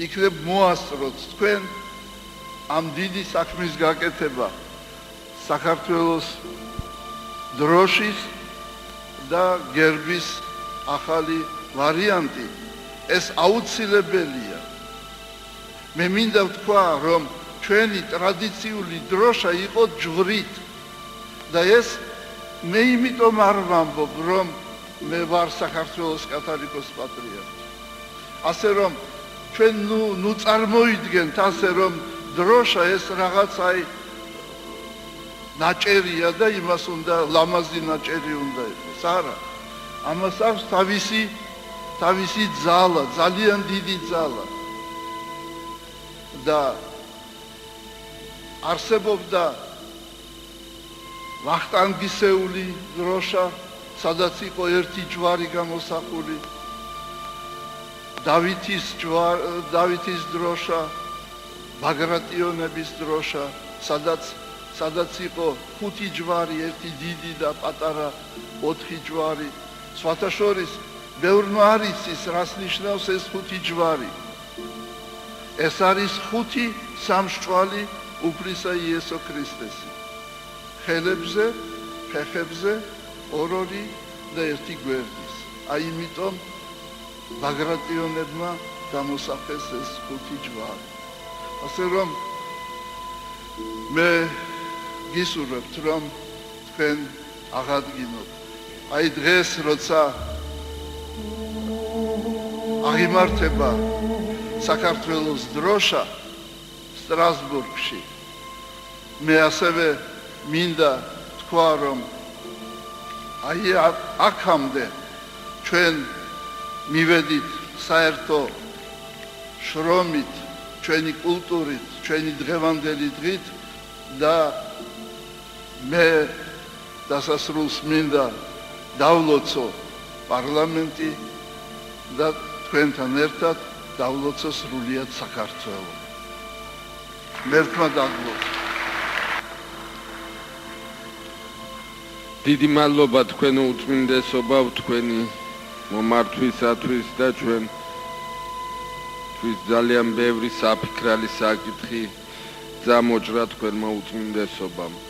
იქნებ მოასწროთ თქვენ ამ დიდი საქმის გაკეთება საქართველოს დროშის და გერბის ახალი ვარიანტი ეს აუცილებელია მე მინდა ვთქვა რომ ჩვენი ტრადიციული დროშა იყო ჯვრით და ეს მე იმიტომ არ ვამბობ რომ მე ვარ საქართველოს კათოლიკოს პატრიარქი ასე რომ ჩვენ ნუ წარმოიდგენთ ასე რომ დროშა ეს რაღაც აი ნაჭერია და იმას უნდა ლამაზი ნაჭერი უნდა იყოს არა ამას აქვს თავისი ძალა ძალიან დიდი ძალა და არსებობდა ვახტანგისეული დროშა სადაც იყო ერთი ჯვარი გამოსახული დავითის დროშა ბაგრატიონების დროშა სადაც იყო 5 ჯვარი ერთი დიდი და პატარა 4 ჯვარი სხვათა შორის ბევრმა არ იცის რას ნიშნავს ეს 5 ჯვარი ეს არის 5 სამშჭვალი უფლისა იესო ქრისტესი ხელებზე ფეხებზე ორ-ორი და ერთი გვერდის აი იმიტომ ბაგრატიონებმა გამოსახეს ეს 5 ჯვარი ასე რომ მე გისურვებთ რომ თქვენ აღადგინოთ აი დღეს როცა აღიმართება საქართველოს დროშა სტრასბურგში მე ასევე მინდა თქვა რომ აი აქამდე ჩვენ მივედით საერთო შრომით ჩვენი კულტურით ჩვენი დღევანდელი დღით და მე დასასრულს მინდა დავლოცო პარლამენტი და თქვენთან ერთად დავლოცო სრულიად საქართველო მერქმა დაგლოცო დიდი მადლობა თქვენო უწმინდესობა თქვენი მომართვისათვის და ჩვენთვის ძალიან ბევრი საფიქრალი საკითხი წამოჭრა თქვენმა უწმინდესობამ